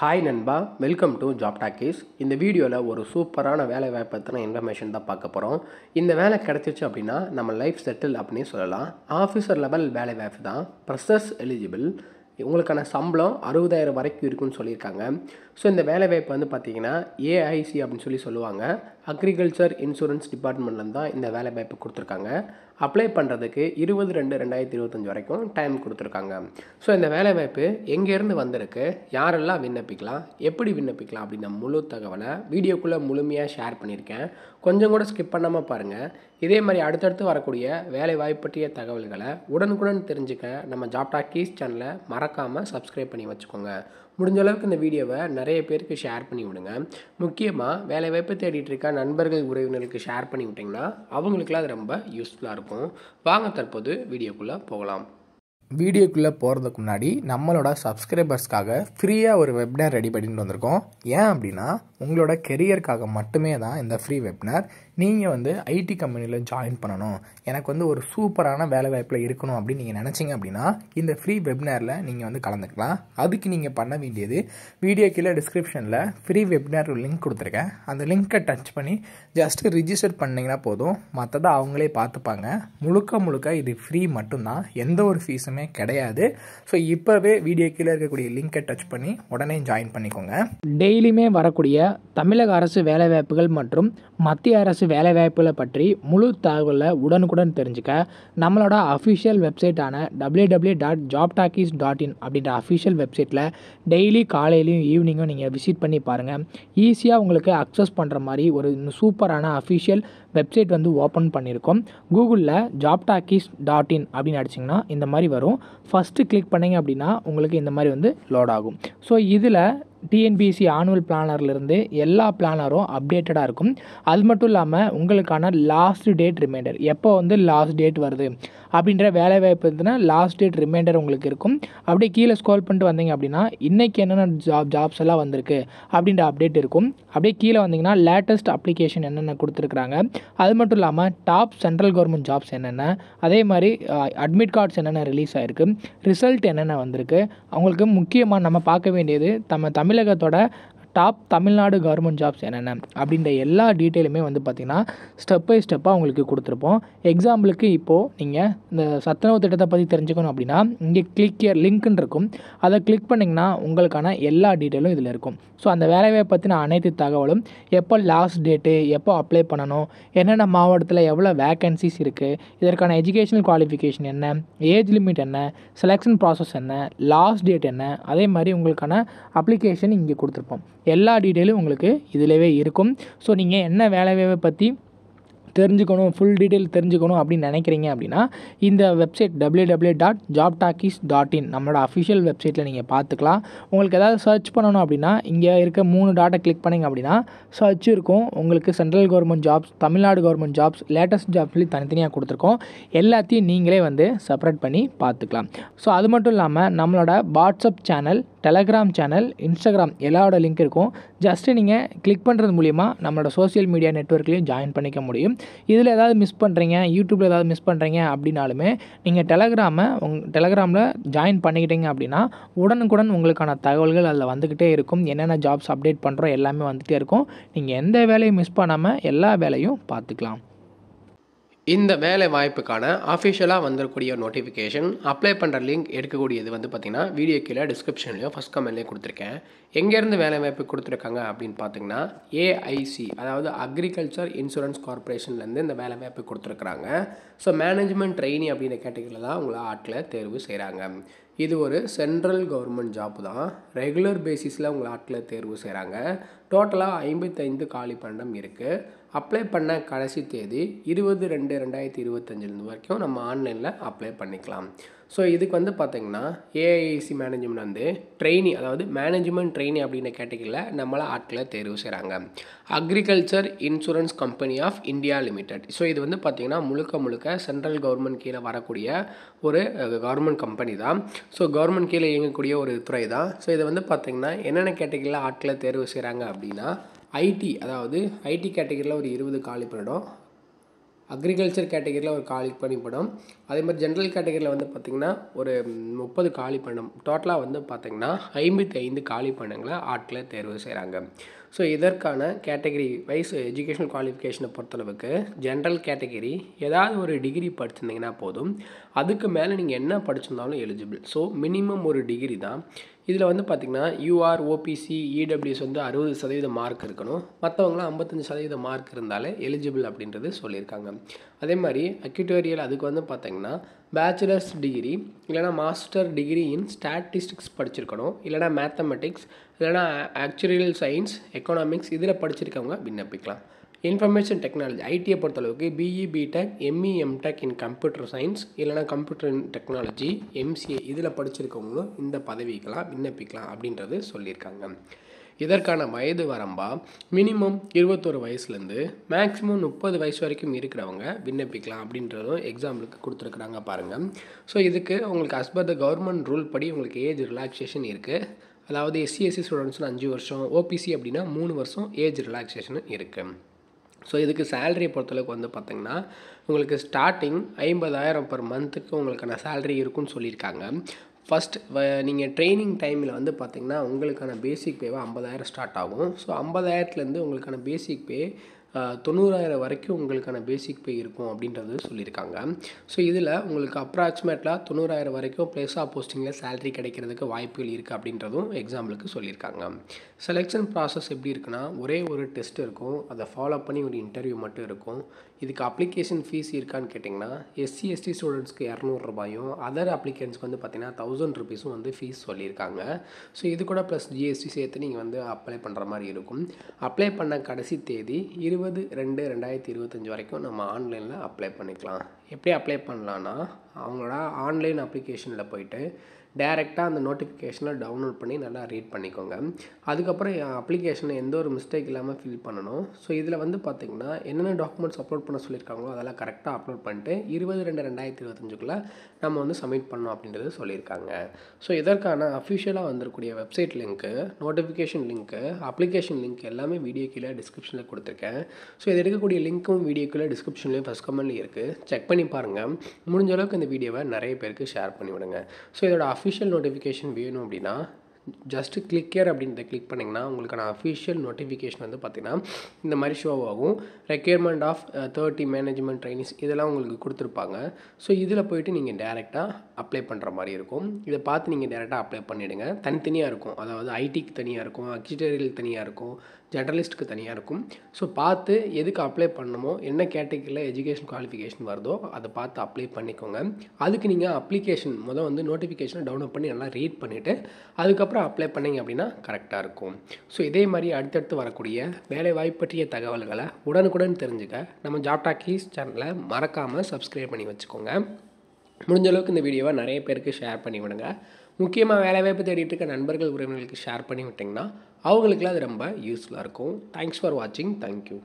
Hi நண்பா, welcome to job talkies. இந்த வீடியோவில் ஒரு சூப்பரான வேலை வாய்ப்பு பற்றின இன்ஃபர்மேஷன் தான் பார்க்க போகிறோம். இந்த வேலை கிடச்சிச்சு அப்படின்னா நம்ம லைஃப் செட்டில் அப்படின்னு சொல்லலாம். ஆஃபீஸர் லெவல் வேலை வாய்ப்பு தான். Pressures eligible. உங்களுக்கான சம்பளம் 60,000 வரைக்கும் இருக்குன்னு சொல்லியிருக்காங்க. ஸோ இந்த வேலை வாய்ப்பு வந்து பார்த்திங்கன்னா ஏஐசி அப்படின்னு சொல்லுவாங்க. அக்ரிகல்ச்சர் இன்சூரன்ஸ் டிபார்ட்மெண்ட்லேருந்து தான் இந்த வேலை வாய்ப்பு கொடுத்துருக்காங்க. அப்ளை பண்ணுறதுக்கு 20/2/2025 வரைக்கும் டைம் கொடுத்துருக்காங்க. ஸோ இந்த வேலை வாய்ப்பு எங்கேருந்து வந்திருக்கு, யாரெல்லாம் விண்ணப்பிக்கலாம், எப்படி விண்ணப்பிக்கலாம் அப்படின்ற முழு தகவலை வீடியோக்குள்ளே முழுமையாக ஷேர் பண்ணியிருக்கேன். கொஞ்சம் கூட ஸ்கிப் பண்ணாமல் பாருங்கள். இதே மாதிரி அடுத்தடுத்து வரக்கூடிய வேலை வாய்ப்பு பற்றிய தகவல்களை உடனுக்குடன் தெரிஞ்சுக்க நம்ம ஜாப் டாக்கீஸ் சேனலை மறக்காமல் சப்ஸ்கிரைப் பண்ணி வச்சுக்கோங்க. முடிஞ்ச அளவுக்கு இந்த வீடியோவை நிறைய பேருக்கு ஷேர் பண்ணி விடுங்க. முக்கியமாக வேலைவாய்ப்பு தேடிட்டு இருக்க நண்பர்கள் உறவினர்களுக்கு ஷேர் பண்ணி விட்டிங்கன்னா அவங்களுக்குலாம் அது ரொம்ப யூஸ்ஃபுல்லாக இருக்கும். வாங்க தற்போது வீடியோக்குள்ளே போகலாம். வீடியோக்குள்ளே போகிறதுக்கு முன்னாடி நம்மளோட சப்ஸ்கிரைபர்ஸ்க்காக ஃப்ரீயாக ஒரு வெபினார் ரெடி பண்ணிட்டு வந்திருக்கோம். ஏன் அப்படின்னா உங்களோட கெரியருக்காக மட்டுமே தான் இந்த ஃப்ரீ வெபினார். நீங்கள் ஐடி கம்பெனியில் ஜாயின் பண்ணணும், எனக்கு ஒரு சூப்பரான வேலை வாய்ப்பில் இருக்கணும் அப்படின்னு நீங்கள் நினச்சிங்க அப்படின்னா இந்த ஃப்ரீ வெபினாரில் நீங்கள் கலந்துக்கலாம். அதுக்கு நீங்கள் பண்ண வேண்டியது வீடியோ கீழே டிஸ்கிரிப்ஷனில் ஃப்ரீ வெபினார் லிங்க் கொடுத்துருக்கேன். அந்த லிங்க்கை டச் பண்ணி ஜஸ்ட்டு ரிஜிஸ்டர் பண்ணிங்கன்னா போதும். மற்றதை அவங்களே பார்த்துப்பாங்க. முழுக்க இது ஃப்ரீ மட்டும்தான், எந்த ஒரு ஃபீஸுமே கிடையாது. ஸோ இப்போவே வீடியோ கீழே இருக்கக்கூடிய லிங்கை டச் பண்ணி உடனே ஜாயின் பண்ணிக்கோங்க. டெய்லியுமே வரக்கூடிய தமிழக அரசு வேலைவாய்ப்புகள் மற்றும் மத்திய அரசு வேலைவாய்ப்புகளை பற்றி முழு தகவலை உடனுக்குடன் தெரிஞ்சுக்க நம்மளோட அஃபிஷியல் வெப்சைட்டான www.jobtalkies.in அப்படின்ற அஃபிஷியல் வெப்சைட்டில் டெய்லி காலையிலையும் ஈவினிங்கும் நீங்கள் விசிட் பண்ணி பாருங்கள். ஈஸியாக உங்களுக்கு அக்சஸ் பண்ணுற மாதிரி ஒரு சூப்பரான அஃபிஷியல் வெப்சைட் ஓப்பன் பண்ணியிருக்கோம். கூகுளில் jobtalkies.in அப்படின்னு அடிச்சிங்கன்னா இந்த மாதிரி வரும். ஃபஸ்ட்டு கிளிக் பண்ணிங்க அப்படின்னா உங்களுக்கு இந்த மாதிரி லோட் ஆகும். ஸோ இதில் டிஎன்பிஎஸ்சி ஆனுவல் பிளானர்லேருந்து எல்லா பிளானரும் அப்டேட்டடாக இருக்கும். அது மட்டும் இல்லாமல் உங்களுக்கான லாஸ்ட் டேட் ரிமைண்டர், எப்போ லாஸ்ட் டேட் வருது அப்படின்ற வேலைவாய்ப்பு இருந்துன்னா லாஸ்ட் டேட் ரிமைண்டர் உங்களுக்கு இருக்கும். அப்படியே கீழே ஸ்க்ரோல் பண்ணிட்டு வந்தீங்க அப்படின்னா இன்றைக்கி என்னென்ன ஜாப்ஸ் எல்லாம் வந்திருக்கு அப்படின்ற அப்டேட் இருக்கும். அப்படியே கீழே வந்தீங்கன்னா லேட்டஸ்ட் அப்ளிகேஷன் என்னென்ன கொடுத்துருக்குறாங்க, அது மட்டும் இல்லாமல் டாப் சென்ட்ரல் கவர்மெண்ட் ஜாப்ஸ் என்னென்ன, அதே மாதிரி அட்மிட் கார்ட்ஸ் என்னென்ன ரிலீஸ் ஆகிருக்கு, ரிசல்ட் என்னென்ன வந்திருக்கு. அவங்களுக்கு முக்கியமாக நம்ம பார்க்க வேண்டியது தமிழகத்தோட டாப் தமிழ்நாடு கவர்மெண்ட் ஜாப்ஸ் என்னென்ன அப்படின்ற எல்லா டீட்டெயிலுமே பார்த்திங்கன்னா ஸ்டெப் பை ஸ்டெப்பாக உங்களுக்கு கொடுத்துருப்போம். எக்ஸாம்பிளுக்கு இப்போது நீங்கள் இந்த சத்துணவு திட்டத்தை பற்றி தெரிஞ்சுக்கணும் அப்படின்னா இங்கே கிளிக் இயர் லிங்க்னு இருக்கும். அதை கிளிக் பண்ணிங்கன்னா உங்களுக்கான எல்லா டீட்டெயிலும் இதில் இருக்கும். ஸோ அந்த வேலையை பற்றின அனைத்து தகவலும், எப்போ லாஸ்ட் டேட்டு, எப்போ அப்ளை பண்ணணும், என்னென்ன மாவட்டத்தில் எவ்வளோ வேக்கன்சிஸ் இருக்குது, இதற்கான எஜுகேஷனல் குவாலிஃபிகேஷன் என்ன, ஏஜ் லிமிட் என்ன, செலெக்ஷன் ப்ராசஸ் என்ன, லாஸ்ட் டேட் என்ன, அதே மாதிரி உங்களுக்கான அப்ளிகேஷன் இங்கே கொடுத்துருப்போம். எல்லா டீட்டெயிலும் உங்களுக்கு இதிலவே இருக்கும். ஸோ நீங்கள் என்ன வேலைவாய்ப்பை பற்றி தெரிஞ்சுக்கணும், ஃபுல் டீட்டெயில் தெரிஞ்சுக்கணும் அப்படின்னு நினைக்கிறீங்க அப்படின்னா இந்த வெப்சைட் www.jobtalkies.in நம்மளோட அஃபிஷியல் வெப்சைட்டில் நீங்கள் பார்த்துக்கலாம். உங்களுக்கு ஏதாவது சர்ச் பண்ணணும் அப்படின்னா இங்கே இருக்க 3 டாட்டை கிளிக் பண்ணிங்க அப்படின்னா சர்ச் இருக்கும். உங்களுக்கு central government jobs, Tamil Nadu government jobs, latest jobs சொல்லி தனித்தனியாக கொடுத்துருக்கோம். எல்லாத்தையும் நீங்களே செப்பரேட் பண்ணி பார்த்துக்கலாம். ஸோ அது மட்டும் இல்லாமல் நம்மளோட WhatsApp channel, Telegram channel, Instagram எல்லாரோட லிங்க் இருக்கும். ஜஸ்ட்டு நீங்கள் கிளிக் பண்ணுறது மூலிமா நம்மளோட சோஷியல் மீடியா நெட்வொர்க்லேயும் ஜாயின் பண்ணிக்க முடியும். இதில் ஏதாவது மிஸ் பண்ணுறீங்க, யூடியூப்பில் ஏதாவது மிஸ் பண்ணுறீங்க அப்படின்னாலுமே நீங்கள் டெலகிராமில் ஜாயின் பண்ணிக்கிட்டீங்க அப்படின்னா உடனுக்குடன் உங்களுக்கான தகவல்கள் அதில் வந்துக்கிட்டே இருக்கும். என்னென்ன ஜாப்ஸ் அப்டேட் பண்ணுறோம் எல்லாமே வந்துகிட்டே இருக்கும். நீங்கள் எந்த வேலையும் மிஸ் பண்ணாமல் எல்லா வேலையும் பார்த்துக்கலாம். இந்த வேலை வாய்ப்புக்கான அஃபிஷியலாக வந்திருக்கூடிய நோட்டிஃபிகேஷன், அப்ளை பண்ணுற லிங்க் எடுக்கக்கூடியது பார்த்திங்கன்னா வீடியோ கீழே டிஸ்கிரிப்ஷன்லையும் ஃபஸ்ட் கமெண்ட்லேயும் கொடுத்துருக்கேன். எங்கேருந்து வேலை வாய்ப்பு கொடுத்துருக்காங்க அப்படின்னு பார்த்திங்கன்னா ஏஐசி, அதாவது அக்ரிகல்ச்சர் இன்சூரன்ஸ் கார்பரேஷன்லேருந்து இந்த வேலை வாய்ப்பு கொடுத்துருக்குறாங்க. ஸோ மேனேஜ்மெண்ட் ட்ரெயினி அப்படின்ற கேட்டகரியில் தான் உங்களை ஆட்களை தேர்வு செய்கிறாங்க. இது ஒரு சென்ட்ரல் கவர்மெண்ட் ஜாப் தான். ரெகுலர் பேசிஸில் உங்களை ஆட்களை தேர்வு செய்கிறாங்க. டோட்டலாக 55 காலி பணியிடம் இருக்குது. அப்ளை பண்ண கடைசி தேதி 20/2/2025 வரைக்கும் நம்ம ஆன்லைனில் அப்ளை பண்ணிக்கலாம். ஸோ இதுக்கு பார்த்திங்கன்னா ஏஐசி மேனேஜ்மெண்ட் ட்ரெயினி, அதாவது மேனேஜ்மெண்ட் ட்ரெயினி அப்படின்ற கேட்டகரியில் நம்மளை ஆட்களை தேர்வு செய்கிறாங்க. Agriculture insurance company of India limited. So இது பார்த்திங்கன்னா முழுக்க சென்ட்ரல் கவர்மெண்ட் கீழே வரக்கூடிய ஒரு கவர்மெண்ட் கம்பெனி தான். ஸோ கவர்மெண்ட் கீழே இயங்கக்கூடிய ஒரு துறை தான். ஸோ இதை பார்த்திங்கன்னா என்னென்ன கேட்டகரியில் ஆட்களை தேர்வு செய்கிறாங்க அப்படின்னா ஐடி, அதாவது ஐடி கேட்டகரியில் ஒரு 20 காலி பணியிடம், அக்ரிகல்ச்சர் கேட்டகரியில் ஒரு காலி பணிப்படம், அதே மாதிரி ஜென்ரல் கேட்டகரியில் வந்து பார்த்திங்கன்னா ஒரு 30 காலி பணியிடம், டோட்டலாக வந்து பார்த்திங்கன்னா 55 காலி பணியிடங்களை ஆட்களை தேர்வு செய்கிறாங்க. ஸோ இதற்கான கேட்டகரி வைஸ் எஜுகேஷனல் குவாலிஃபிகேஷனை பொறுத்தளவுக்கு ஜென்ரல் கேட்டகரி ஏதாவது ஒரு டிகிரி படிச்சிருந்தீங்கன்னா போதும். அதுக்கு மேலே நீங்கள் என்ன படிச்சிருந்தாலும் எலிஜிபிள். ஸோ மினிமம் ஒரு டிகிரி தான். இதில் வந்து பார்த்திங்கன்னா யூஆர், ஓபிசி, இடபிள்யூஎஸ் வந்து 60% மார்க் இருக்கணும். மற்றவங்களாம் 55% மார்க் இருந்தாலே எலிஜிபிள் அப்படின்றது சொல்லியிருக்காங்க. அதே மாதிரி அக்யூட்டோரியல் அதுக்கு வந்து பார்த்திங்கன்னா பேச்சுலர்ஸ் டிகிரி இல்லைனா மாஸ்டர் டிகிரி இன் ஸ்டாட்டிஸ்டிக்ஸ் படிச்சிருக்கணும், இல்லைனா மேத்தமெட்டிக்ஸ், இல்லைனா ஆக்சுரியல் சயின்ஸ், எக்கனாமிக்ஸ் இதில் படிச்சிருக்கவங்க விண்ணப்பிக்கலாம். இன்ஃபர்மேஷன் டெக்னாலஜி ஐடியை பொறுத்தளவுக்கு BE, BTech, ME, MTech in computer science இல்லைனா கம்ப்யூட்டர் டெக்னாலஜி, எம்சிஏ இதில் படிச்சிருக்கவங்களும் இந்த பதவிக்கெல்லாம் விண்ணப்பிக்கலாம் அப்படின்றது சொல்லியிருக்காங்க. இதற்கான வயது வரம்பா மினிமம் 21 வயசுலேருந்து மேக்ஸிமம் 30 வயசு வரைக்கும் இருக்கிறவங்க விண்ணப்பிக்கலாம் அப்படின்றதும் எக்ஸாம்பிளுக்கு கொடுத்துருக்குறாங்க பாருங்கள். ஸோ இதுக்கு உங்களுக்கு as per the government rule படி உங்களுக்கு ஏஜ் ரிலாக்ஸேஷன் இருக்குது. அதாவது எஸ்சி ஸ்டூடெண்ட்ஸ்னு 5 வருஷம், ஓபிசி அப்படின்னா 3 வருஷம் ஏஜ் ரிலாக்ஸேஷன் இருக்குது. ஸோ இதுக்கு சேலரியை பொறுத்தளவுக்கு வந்து பார்த்திங்கன்னா உங்களுக்கு ஸ்டார்டிங் 50,000 பர் மந்த்துக்கு உங்களுக்கான சேலரி இருக்குன்னு சொல்லியிருக்காங்க. ஃபஸ்ட் நீங்கள் ட்ரைனிங் டைமில் வந்து பார்த்திங்கன்னா உங்களுக்கான பேசிக் பேவை 50,000 ஸ்டார்ட் ஆகும். ஸோ 50,000லேருந்து உங்களுக்கான பேசிக் பே 90,000 வரைக்கும் உங்களுக்கான பேசிக் பே இருக்கும் அப்படின்றது சொல்லியிருக்காங்க. ஸோ இதில் உங்களுக்கு அப்ராக்சிமேட்டாக 90,000 வரைக்கும் ப்ளேஸ் ஆஃப் போஸ்டிங்கில் சேலரி கிடைக்கிறதுக்கு வாய்ப்புகள் இருக்குது அப்படின்றதும் எக்ஸாம்பிளுக்கு சொல்லியிருக்காங்க. செலெக்ஷன் ப்ராசஸ் எப்படி இருக்குன்னா ஒரே ஒரு டெஸ்ட் இருக்கும், அதை ஃபாலோ பண்ணி ஒரு இன்டர்வியூ மட்டும் இருக்கும். இதுக்கு அப்ளிகேஷன் ஃபீஸ் இருக்கான்னு கேட்டிங்கன்னா எஸ்சி ஸ்டூடெண்ட்ஸ்க்கு 200 ரூபாயும், அதர் அப்ளிகன்ஸ்க்கு வந்து பார்த்திங்கன்னா 1000 ருபீஸும் வந்து ஃபீஸ் சொல்லியிருக்காங்க. ஸோ இது கூட ப்ளஸ் ஜிஎஸ்டி சேர்த்து நீங்கள் வந்து அப்ளை பண்ணுற மாதிரி இருக்கும். அப்ளை பண்ண கடைசி தேதி 20/2/2025 வரைக்கும் நம்ம ஆன்லைனில் அப்ளை பண்ணிக்கலாம். எப்படி அப்ளை பண்ணலான்னா அவங்களோட ஆன்லைன் அப்ளிகேஷனில் போய்ட்டு டைரெக்டாக அந்த நோட்டிஃபிகேஷனை டவுன்லோட் பண்ணி நல்லா ரீட் பண்ணிக்கோங்க. அதுக்கப்புறம் அப்ளிகேஷனை எந்த ஒரு மிஸ்டேக் இல்லாமல் ஃபில் பண்ணணும். ஸோ இதில் வந்து பார்த்திங்கன்னா என்னென்ன டாக்குமெண்ட்ஸ் அப்லோட் பண்ண சொல்லியிருக்காங்களோ அதெல்லாம் கரெக்டாக அப்லோட் பண்ணிட்டு 20/2/2025 நம்ம வந்து சப்மிட் பண்ணணும் அப்படின்றது சொல்லியிருக்காங்க. ஸோ இதற்கான அஃபிஷியலாக வந்திருக்கக்கூடிய website link, notification link, application link எல்லாமே வீடியோ கீழே டிஸ்கிரிப்ஷனில் கொடுத்துருக்கேன். ஸோ இது எடுக்கக்கூடிய லிங்க்கும் வீடியோ கீழே டிஸ்கிரிப்ஷன்லேயும் ஃபஸ்ட் கமெண்ட்லேயும் இருக்குது. செக் பண்ணி பாருங்கள். முடிஞ்ச அளவுக்கு இந்த வீடியோவை நிறைய பேருக்கு ஷேர் பண்ணிவிடுங்க. ஸோ இதோட அஃபிஷியல் நோட்டிஃபிகேஷன் வேணும் அப்படின்னா ஜஸ்ட்டு கிளிக்கர் அப்படின்றத கிளிக் பண்ணிங்கன்னா உங்களுக்கான அஃபிஷியல் நோட்டிஃபிகேஷன் வந்து பார்த்திங்கன்னா இந்த மாதிரி ஷோ ஆகும். ரெக்யர்மெண்ட் ஆஃப் 30 மேனேஜ்மெண்ட் ட்ரைனிஸ் இதெல்லாம் உங்களுக்கு கொடுத்துருப்பாங்க. ஸோ இதில் போய்ட்டு நீங்கள் டேரெக்டாக அப்ளை பண்ணுற மாதிரி இருக்கும். இதை பார்த்து நீங்கள் டேரெக்டாக அப்ளை பண்ணிவிடுங்க. தனித்தனியாக இருக்கும், அதாவது ஐடிக்கு தனியாக இருக்கும், அக்யூட்டோரியல் தனியாக இருக்கும், ஜெர்னலிஸ்ட்டுக்கு தனியாக இருக்கும். ஸோ பார்த்து எதுக்கு அப்ளை பண்ணணுமோ, என்ன கேட்டகரியில் எஜுகேஷன் குவாலிஃபிகேஷன் வருதோ அதை பார்த்து அப்ளை பண்ணிக்கோங்க. அதுக்கு நீங்கள் அப்ளிகேஷன் வந்து நோட்டிஃபிகேஷனை டவுன்லோட் பண்ணி நல்லா ரீட் பண்ணிவிட்டு அதுக்கப்புறம் அப்ளை பண்ணிங்க அப்படின்னா கரெக்டாக இருக்கும். ஸோ இதே மாதிரி அடுத்தடுத்து வரக்கூடிய வேலைவாய்ப்பு பற்றிய தகவல்களை உடனுக்குடன் தெரிஞ்சுக்க நம்ம ஜாப் டாக்கீஸ் சேனலை மறக்காமல் சப்ஸ்கிரைப் பண்ணி வச்சுக்கோங்க. முடிஞ்ச அளவுக்கு இந்த வீடியோவை நிறைய பேருக்கு ஷேர் பண்ணி விடுங்க. முக்கியமாக வேலைவாய்ப்பு தேடிட்டு இருக்க நண்பர்கள், உறவினர்களுக்கு ஷேர் பண்ணி விட்டிங்கன்னா அவங்களுக்குலாம் அது ரொம்ப யூஸ்ஃபுல்லாக இருக்கும். தேங்க்ஸ் ஃபார் வாட்சிங். தேங்க்யூ.